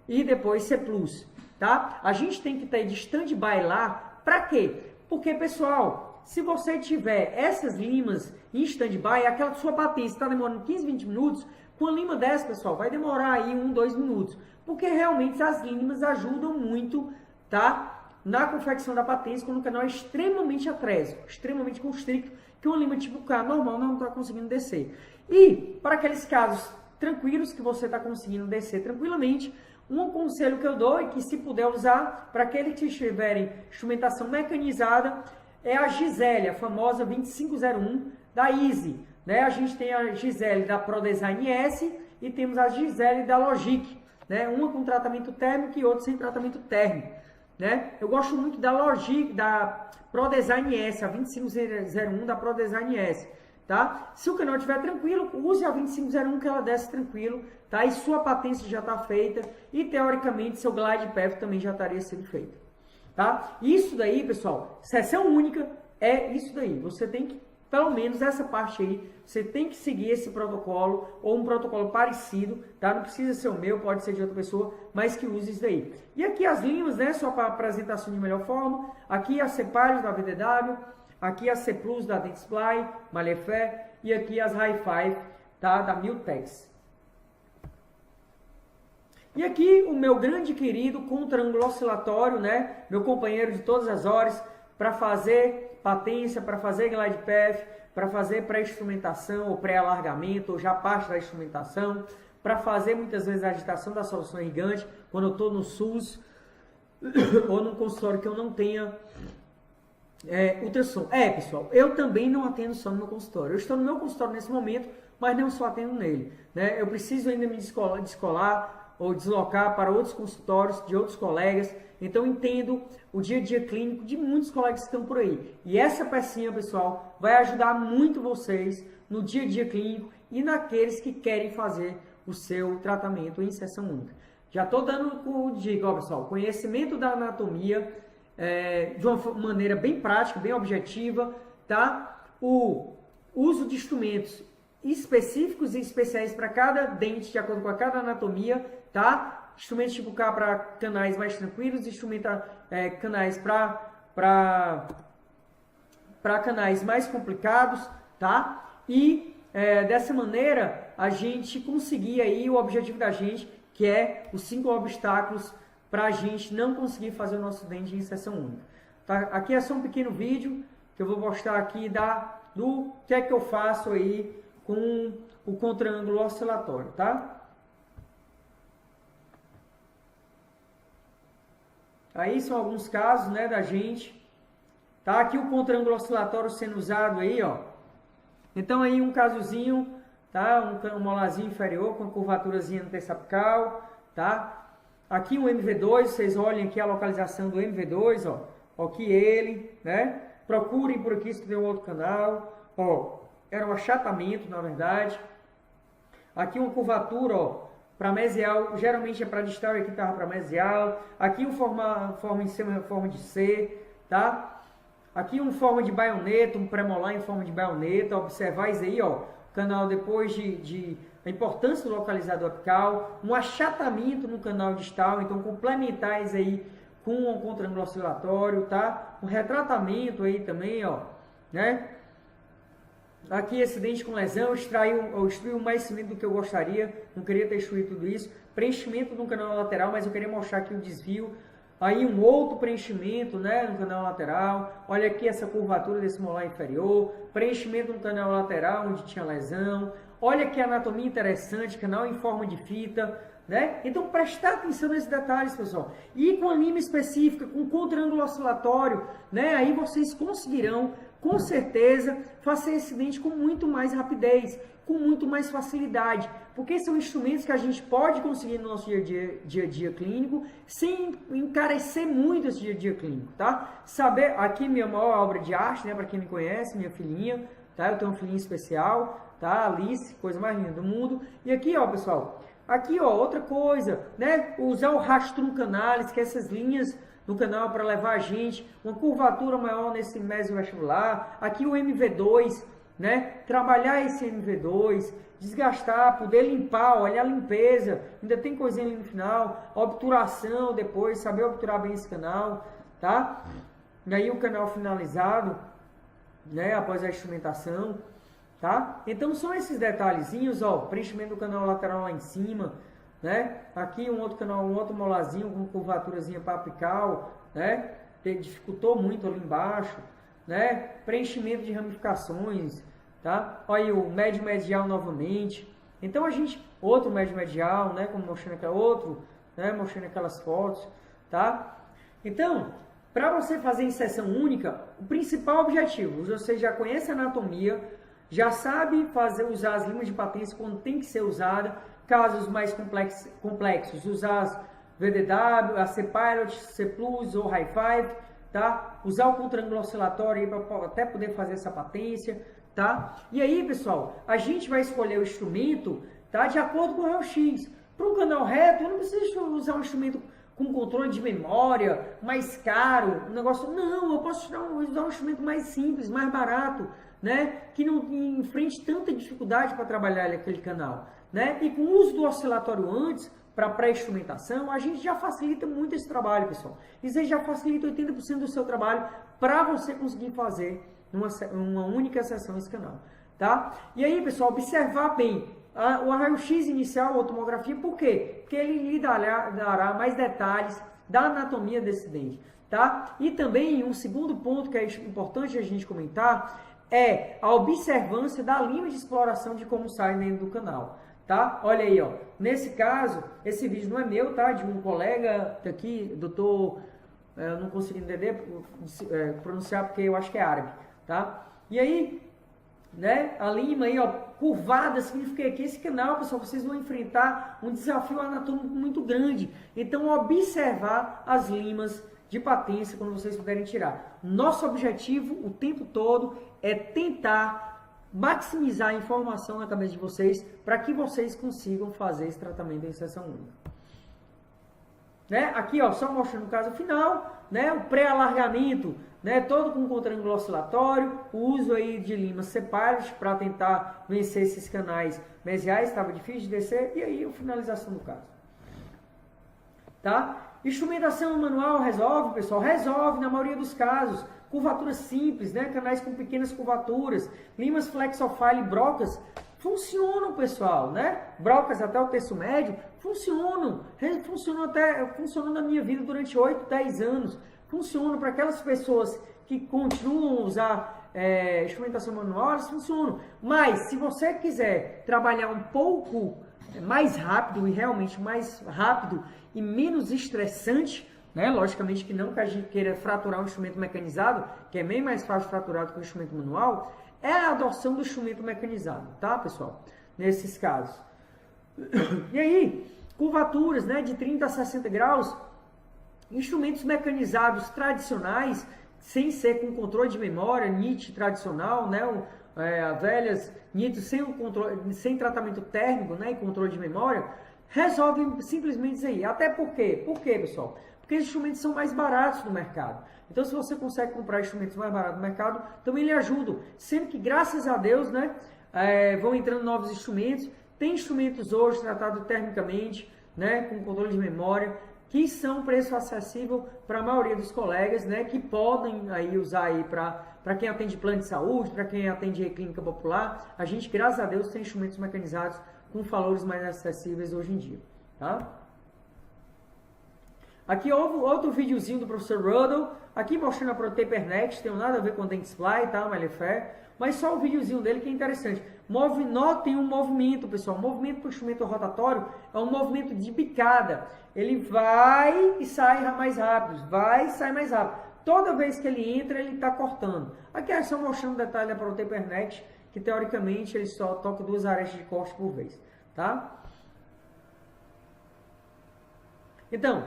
e depois C-Plus, tá? A gente tem que ter de stand-by lá, para quê? Porque, pessoal, se você tiver essas limas em stand-by, aquela sua patência está demorando 15, 20 minutos, com a lima dessa, pessoal, vai demorar aí 1, 2 minutos. Porque realmente as limas ajudam muito, tá? Na confecção da patência, quando o canal é extremamente atrésico, extremamente constricto, que uma lima tipo K normal não está conseguindo descer. E, para aqueles casos tranquilos, que você está conseguindo descer tranquilamente. Um conselho que eu dou é que, se puder usar, para aqueles que tiverem instrumentação mecanizada, é a Gisele, a famosa 2501 da Easy. Né? A gente tem a Gisele da ProDesign S e temos a Gisele da Logic, né? Uma com tratamento térmico e outra sem tratamento térmico. Né? Eu gosto muito da Logic, da ProDesign S, a 2501 da ProDesign S. Tá? Se o canal estiver tranquilo, use a 2501 que ela desce tranquilo, tá? E sua patência já está feita e, teoricamente, seu glide path também já estaria sendo feito. Tá? Isso daí, pessoal, sessão única é isso daí. Você tem que, pelo menos essa parte aí, você tem que seguir esse protocolo ou um protocolo parecido, tá? Não precisa ser o meu, pode ser de outra pessoa, mas que use isso daí. E aqui as linhas, né? Só para apresentação de melhor forma. Aqui a Cepage da VDW. Aqui a C Plus da Dentsply, Malefé, e aqui as Hi-Fi, tá, da Miltex. E aqui o meu grande querido contra-ângulo oscilatório, né, meu companheiro de todas as horas, para fazer patência, para fazer glide path, para fazer pré-instrumentação ou pré-alargamento, ou já parte da instrumentação, para fazer muitas vezes a agitação da solução irrigante, quando eu estou no SUS, ou num consultório que eu não tenha ultrassom. Pessoal, eu também não atendo só no meu consultório. Eu estou no meu consultório nesse momento, mas não só atendo nele. Né? Eu preciso ainda me descolar ou deslocar para outros consultórios de outros colegas. Então, entendo o dia a dia clínico de muitos colegas que estão por aí. E essa pecinha, pessoal, vai ajudar muito vocês no dia a dia clínico e naqueles que querem fazer o seu tratamento em sessão única. Já estou dando o dica, ó, pessoal, conhecimento da anatomia, de uma maneira bem prática, bem objetiva, tá? O uso de instrumentos específicos e especiais para cada dente, de acordo com cada anatomia, tá? Instrumentos tipo K para canais mais tranquilos, canais para canais mais complicados, tá? E dessa maneira a gente conseguir aí o objetivo da gente, que é os 5 obstáculos para a gente não conseguir fazer o nosso dente em sessão única. Tá? Aqui é só um pequeno vídeo que eu vou mostrar aqui do que é que eu faço aí com o contra-ângulo oscilatório, tá? Aí são alguns casos, né, da gente. Tá aqui o contra-ângulo oscilatório sendo usado aí, ó. Então aí um casozinho, tá? Um molarzinho inferior com curvaturazinha no terço apical, tá? Aqui o MV2, vocês olhem aqui a localização do MV2, ó. Aqui ele, né? Procurem por aqui se tem um outro canal. Ó, era um achatamento, na verdade. Aqui uma curvatura, ó, para mesial, geralmente é para distal e aqui estava para mesial. Aqui um forma em cima, forma de C, tá? Aqui uma forma de baioneta, um premolar em forma de baioneta. Observar isso aí, ó. Canal depois a importância do localizador apical, um achatamento no canal distal, então complementar isso aí com um contra-ângulo oscilatório, tá? Um retratamento aí também, ó, né? Aqui esse dente com lesão, eu extruí mais cimento do que eu gostaria, não queria ter extruído tudo isso. Preenchimento no canal lateral, mas eu queria mostrar aqui o desvio. Aí um outro preenchimento, né, no canal lateral. Olha aqui essa curvatura desse molar inferior. Preenchimento no canal lateral, onde tinha lesão. Olha que anatomia interessante, canal em forma de fita, né? Então prestar atenção nesses detalhes, pessoal. E com a lima específica, com contra-ângulo oscilatório, né? Aí vocês conseguirão, com certeza, fazer esse dente com muito mais rapidez, com muito mais facilidade, porque são instrumentos que a gente pode conseguir no nosso dia a dia clínico, sem encarecer muito esse dia a dia clínico, tá? Saber, aqui minha maior obra de arte, né, para quem me conhece, minha filhinha, tá? Eu tenho uma filhinha especial, tá? Alice, coisa mais linda do mundo. E aqui, ó, pessoal, aqui, ó, outra coisa, né? Usar o rastrum canalis, que é essas linhas no canal para levar a gente uma curvatura maior nesse mesovestibular. Aqui o MV2, né? Trabalhar esse MV2, desgastar, poder limpar, olha a limpeza, ainda tem coisinha ali no final, obturação depois, saber obturar bem esse canal, tá? E aí o canal finalizado, né? Após a instrumentação, tá? Então são esses detalhezinhos, ó, preenchimento do canal lateral lá em cima, né? Aqui um outro canal, um outro molarzinho com curvaturazinha para apical, né? Dificultou muito ali embaixo, né? Preenchimento de ramificações, tá? Olha aí o médio medial novamente. Então a gente outro médio medial, né, como mostrando aquele outro, né, mostrando aquelas fotos, tá? Então, para você fazer inserção única, o principal objetivo, você já conhece a anatomia, já sabe usar as limas de patência quando tem que ser usada, casos mais complexos, usar as VDW, a C-Pilot, C+, ou High Five, tá? Usar o contraângulo oscilatório para até poder fazer essa patência, tá? E aí, pessoal, a gente vai escolher o instrumento, tá? De acordo com o raio-x. Para um canal reto, eu não preciso usar um instrumento com controle de memória, mais caro, um negócio... Não, eu posso usar um instrumento mais simples, mais barato, né? Que não enfrente tanta dificuldade para trabalhar aquele canal, né? E com o uso do oscilatório antes, para pré-instrumentação, a gente já facilita muito esse trabalho, pessoal. Isso aí já facilita 80% do seu trabalho para você conseguir fazer uma única sessão esse canal, tá? E aí, pessoal, observar bem o raio-x inicial, a tomografia, por quê? Porque ele lhe dará mais detalhes da anatomia desse dente, tá? E também um segundo ponto que é importante a gente comentar é a observância da linha de exploração de como sai dentro do canal, tá? Olha aí, ó. Nesse caso, esse vídeo não é meu, tá? De um colega aqui, doutor, eu não consigo entender, pronunciar porque eu acho que é árabe, tá? E aí, né? A lima aí, ó, curvada, significa que esse canal, pessoal, vocês vão enfrentar um desafio anatômico muito grande. Então, observar as limas de patência quando vocês puderem tirar. Nosso objetivo o tempo todo é tentar maximizar a informação na cabeça de vocês para que vocês consigam fazer esse tratamento de inserção única. Né? Aqui, ó, só mostrando o caso final, né? O pré-alargamento, né? Todo com contraângulo oscilatório, o uso aí de limas C-Pilot para tentar vencer esses canais mesiais, estava difícil de descer, e aí a finalização do caso. Tá? Instrumentação manual resolve, pessoal? Resolve na maioria dos casos. Curvaturas simples, né? Canais com pequenas curvaturas, limas flexofile, brocas, funcionam, pessoal, né? Brocas até o terço médio, funcionam na minha vida durante 8, 10 anos, funcionam para aquelas pessoas que continuam a usar instrumentação manual, elas funcionam. Mas, se você quiser trabalhar um pouco mais rápido e realmente mais rápido e menos estressante, né? Logicamente que não que a gente queira fraturar um instrumento mecanizado, que é bem mais fácil fraturar do que o instrumento manual, é a adoção do instrumento mecanizado, tá, pessoal? Nesses casos. E aí, curvaturas, né, de 30 a 60 graus, instrumentos mecanizados tradicionais, sem ser com controle de memória, NIT tradicional, né, velhas NIT sem tratamento térmico, né, e controle de memória, resolvem simplesmente isso aí. Até por quê? Por quê, pessoal? Porque os instrumentos são mais baratos no mercado. Então, se você consegue comprar instrumentos mais baratos no mercado, também lhe ajudam. Sendo que, graças a Deus, né, vão entrando novos instrumentos. Tem instrumentos hoje tratados termicamente, né, com controle de memória, que são preço acessível para a maioria dos colegas, né, que podem aí usar aí para quem atende plano de saúde, para quem atende clínica popular. A gente, graças a Deus, tem instrumentos mecanizados com valores mais acessíveis hoje em dia, tá? Aqui outro videozinho do professor Ruddle, aqui mostrando a ProTaper Next, tem nada a ver com o Dentsply, tá, Malefé, mas só o videozinho dele que é interessante. Notem um movimento, pessoal, o movimento para o instrumento rotatório é um movimento de bicada, ele vai e sai mais rápido, vai e sai mais rápido. Toda vez que ele entra, ele está cortando. Aqui é só mostrando o detalhe da ProTaper Next, que teoricamente ele só toca 2 arestas de corte por vez, tá? Então,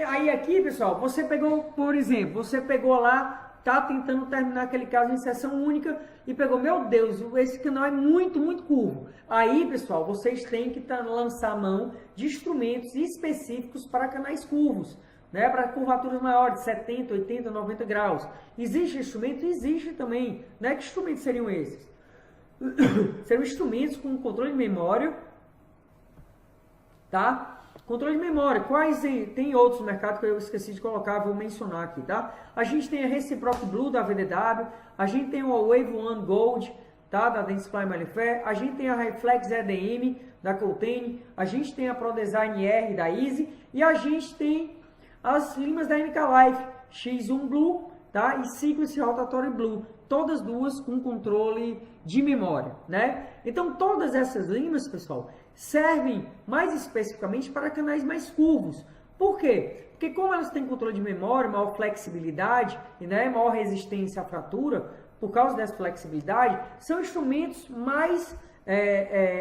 aí aqui, pessoal, você pegou, por exemplo, você pegou lá, tá tentando terminar aquele caso em sessão única e pegou, meu Deus, esse canal é muito, muito curvo. Aí, pessoal, vocês têm que lançar mão de instrumentos específicos para canais curvos, né, para curvaturas maiores, de 70, 80, 90 graus. Existe instrumento? Existe também. Né? Que instrumentos seriam esses? Seriam instrumentos com controle de memória, tá? Controle de memória. Quais tem outros no mercado que eu esqueci de colocar, vou mencionar aqui, tá? A gente tem a Reciproc Blue da VDW, a gente tem o Wave One Gold, tá? Da Dentsply Malefé, a gente tem a Reflex EDM da Coltene, a gente tem a ProDesign R da Easy e a gente tem as limas da NK Life, X1 Blue, tá? E Sequence Rotatory Blue, todas duas com controle de memória, né? Então, todas essas limas, pessoal, servem mais especificamente para canais mais curvos. Por quê? Porque como elas têm controle de memória, maior flexibilidade e maior resistência à fratura, por causa dessa flexibilidade, são instrumentos mais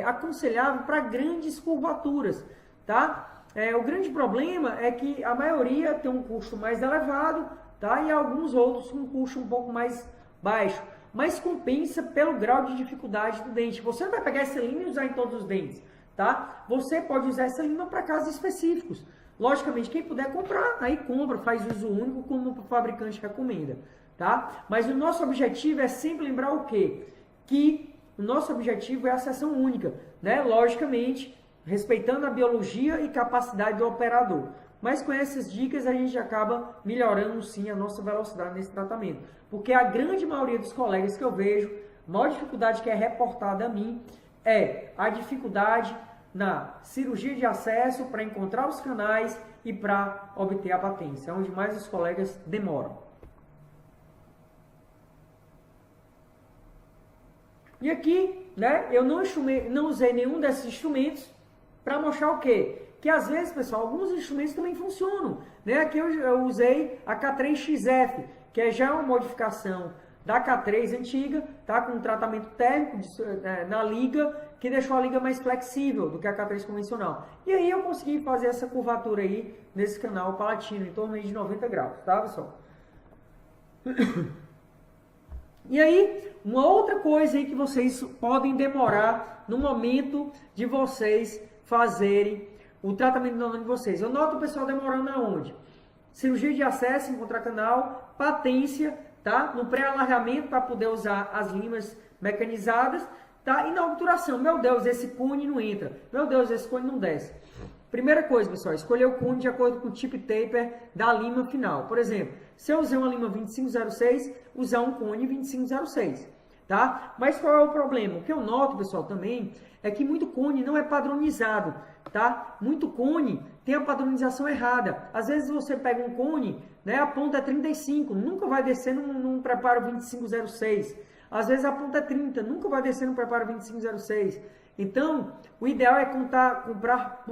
aconselháveis para grandes curvaturas, tá? O grande problema é que a maioria tem um custo mais elevado, tá? E alguns outros com um custo um pouco mais baixo, mas compensa pelo grau de dificuldade do dente. Você não vai pegar essa lima e usar em todos os dentes, tá? Você pode usar essa lima para casos específicos. Logicamente, quem puder comprar, aí compra, faz uso único como o fabricante recomenda, tá? Mas o nosso objetivo é sempre lembrar o quê? Que o nosso objetivo é a seção única, né? Logicamente, respeitando a biologia e capacidade do operador. Mas com essas dicas a gente acaba melhorando sim a nossa velocidade nesse tratamento. Porque a grande maioria dos colegas que eu vejo, a maior dificuldade que é reportada a mim é a dificuldade na cirurgia de acesso para encontrar os canais e para obter a patência, onde mais os colegas demoram. E aqui, né, eu não usei nenhum desses instrumentos para mostrar o quê? Que às vezes, pessoal, alguns instrumentos também funcionam. Né? Aqui eu usei a K3XF, que é já uma modificação da K3 antiga, tá? Com um tratamento térmico na liga, que deixou a liga mais flexível do que a K3 convencional. E aí eu consegui fazer essa curvatura aí nesse canal palatino, em torno de 90 graus, tá, pessoal? E aí, uma outra coisa aí que vocês podem demorar no momento de vocês fazerem o tratamento do nano de vocês. Eu noto o pessoal demorando aonde? Cirurgia de acesso, encontrar canal, patência, tá? No pré-alargamento para poder usar as limas mecanizadas, tá? E na obturação. Meu Deus, esse cone não entra. Meu Deus, esse cone não desce. Primeira coisa, pessoal, escolher o cone de acordo com o tip taper da lima final. Por exemplo, se eu usar uma lima 2506, usar um cone 2506, tá? Mas qual é o problema? O que eu noto, pessoal, também é que muito cone não é padronizado, tá? Muito cone tem a padronização errada. Às vezes você pega um cone, né, a ponta é 35, nunca vai descer num preparo 2506. Às vezes a ponta é 30, nunca vai descer no preparo 2506. Então, o ideal é comprar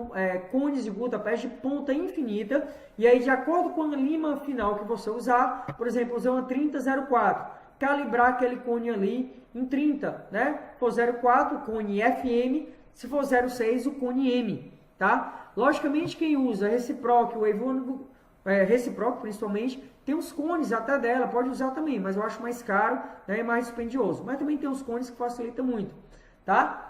cones de Budapest de ponta infinita, e aí de acordo com a lima final que você usar, por exemplo, usar uma 3004, calibrar aquele cone ali em 30, né? Se for 04, o cone FM, se for 06, o cone M, tá? Logicamente, quem usa reciproc, o Evono, reciproc principalmente, tem os cones até dela, pode usar também, mas eu acho mais caro, né, e mais dispendioso. Mas também tem os cones que facilitam muito, tá?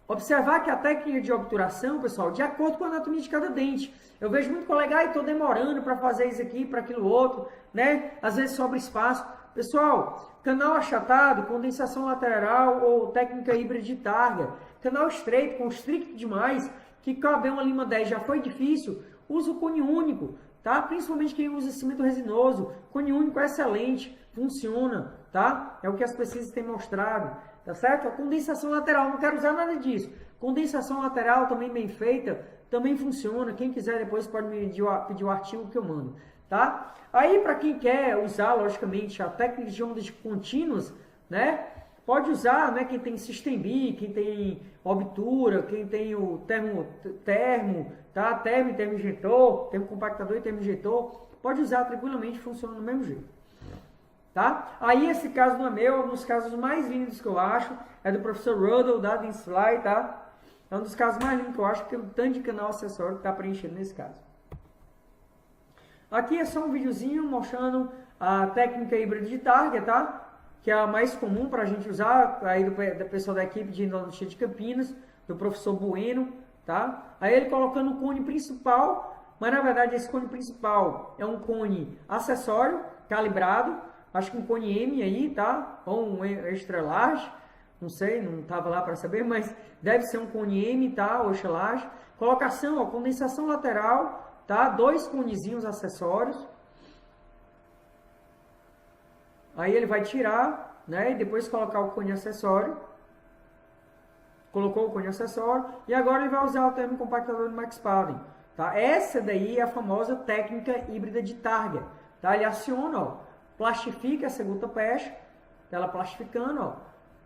Observar que a técnica de obturação, pessoal, de acordo com a anatomia de cada dente. Eu vejo muito colega, estou demorando para fazer isso aqui, para aquilo outro, né? Às vezes sobra espaço. Pessoal, canal achatado, condensação lateral ou técnica híbrida de targa. Canal estreito, constricto demais, que caber uma lima 10 já foi difícil, usa o cone único, tá? Principalmente quem usa cimento resinoso. Cone único é excelente, funciona, tá? É o que as pesquisas têm mostrado. Tá certo? A condensação lateral, não quero usar nada disso. Condensação lateral também bem feita, também funciona. Quem quiser depois pode me pedir o artigo que eu mando, tá? Aí para quem quer usar, logicamente, a técnica de ondas contínuas, né? Pode usar, né? Quem tem System B, quem tem obtura, quem tem o termo, tá? Termo e termoinjetor, termo compactador e termoinjetor, pode usar tranquilamente, funciona do mesmo jeito. Tá? Aí esse caso não é meu, é um dos casos mais lindos que eu acho, é do professor Ruddle, da Densfly, tá? É um dos casos mais lindos que eu acho, porque o tanto de canal acessório que está preenchendo nesse caso. Aqui é só um videozinho mostrando a técnica híbrida de target, tá? Que é a mais comum para a gente usar, aí do pessoal da equipe de endodontia de Campinas, do professor Bueno, tá? Aí ele colocando o cone principal, mas na verdade esse cone principal é um cone acessório, calibrado, acho que um cone M aí, tá? Ou um extra large, não sei, não estava lá para saber, mas deve ser um cone M, tá? Ou extra large. Colocação, ó, condensação lateral, tá? 2 conezinhos acessórios. Aí ele vai tirar, né? E depois colocar o cone acessório. Colocou o cone acessório. E agora ele vai usar o termo compactador do Max Paden, tá? Essa daí é a famosa técnica híbrida de target, tá? Ele aciona, ó. Plastifica essa gota peste, ela plastificando, ó,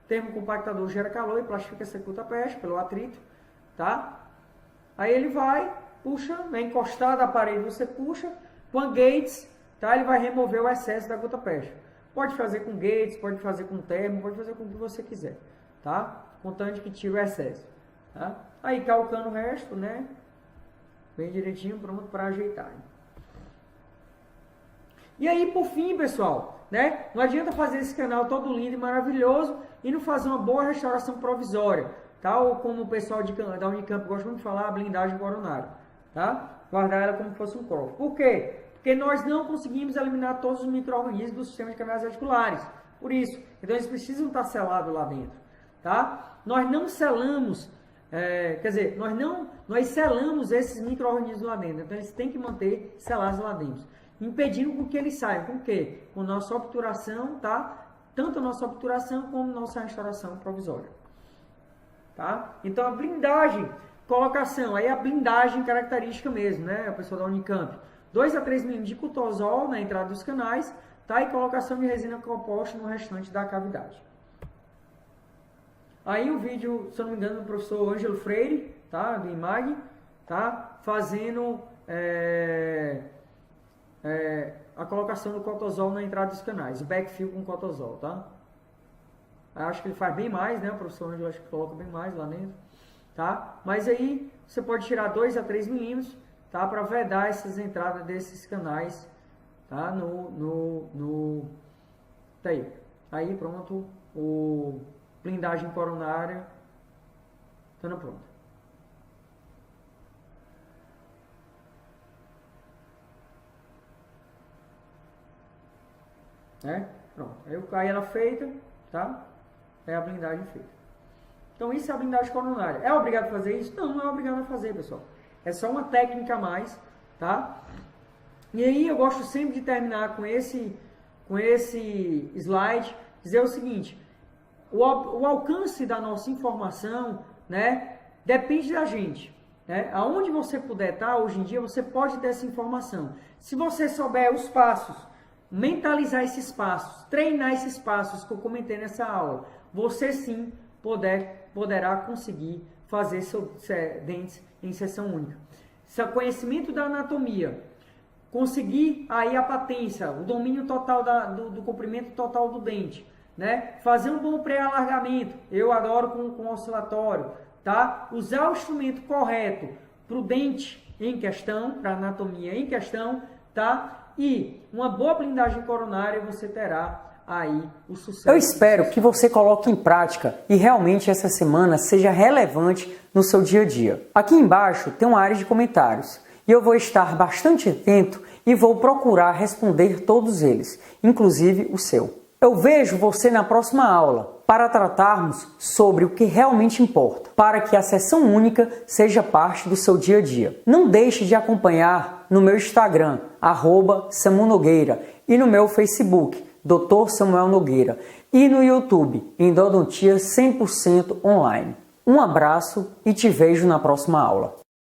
termocompactador gera calor e plastifica essa gutta-percha pelo atrito, tá? Aí ele vai, puxa, vem encostado à parede, você puxa, com a Gates, tá? Ele vai remover o excesso da gutta-percha. Pode fazer com Gates, pode fazer com termo, pode fazer com o que você quiser, tá? Contanto que tire o excesso, tá? Aí calcando o resto, né? Bem direitinho, pronto para ajeitar. E aí, por fim, pessoal, né? Não adianta fazer esse canal todo lindo e maravilhoso e não fazer uma boa restauração provisória, tá? Ou como o pessoal da Unicamp gosta muito de falar, a blindagem coronária, tá? Guardar ela como se fosse um cross. Por quê? Porque nós não conseguimos eliminar todos os micro-organismos do sistema de canais articulares. Por isso, então eles precisam estar selados lá dentro, tá? Nós não selamos, nós selamos esses micro-organismos lá dentro, então eles têm que manter selados lá dentro, impedindo que eles saiam. Com o quê? Com nossa obturação, tá? Tanto a nossa obturação como nossa restauração provisória, tá? Então a blindagem, colocação, aí a blindagem característica mesmo, né? A pessoa da Unicamp, 2 a 3 mm de cutozol na entrada dos canais, tá? E colocação de resina composta no restante da cavidade. Aí o vídeo, se eu não me engano, do professor Ângelo Freire, tá? Do IMAG, tá? Fazendo a colocação do cotozol na entrada dos canais, o backfill com cotozol, tá? Acho que ele faz bem mais, né? O professor Ângelo acho que coloca bem mais lá dentro, tá? Mas aí você pode tirar 2 a 3 milímetros, tá? Para vedar essas entradas desses canais, tá? Tá aí. Aí pronto, o blindagem coronária estando pronta. Pronto. Aí ela feita, tá? É a blindagem feita. Então isso é a blindagem coronária. É obrigado a fazer isso? Não, não é obrigado a fazer, pessoal. É só uma técnica a mais, tá? E aí eu gosto sempre de terminar com esse slide, dizer o seguinte: o alcance da nossa informação, né, depende da gente, né? Aonde você puder estar, hoje em dia, você pode ter essa informação. Se você souber os passos, mentalizar esses passos, treinar esses passos que eu comentei nessa aula, você sim poderá conseguir fazer seus dentes em seção única. Seu conhecimento da anatomia, conseguir aí a patência, o domínio total do comprimento total do dente, né? Fazer um bom pré-alargamento, eu adoro com oscilatório, tá? Usar o instrumento correto para o dente em questão, para a anatomia em questão, tá? E uma boa blindagem coronária você terá aí o sucesso. Eu espero que você coloque em prática e realmente essa semana seja relevante no seu dia a dia. Aqui embaixo tem uma área de comentários e eu vou estar bastante atento e vou procurar responder todos eles, inclusive o seu. Eu vejo você na próxima aula para tratarmos sobre o que realmente importa, para que a sessão única seja parte do seu dia a dia. Não deixe de acompanhar no meu Instagram, @SamuNogueira, e no meu Facebook, Dr. Samuel Nogueira, e no YouTube, Endodontia 100% online. Um abraço e te vejo na próxima aula.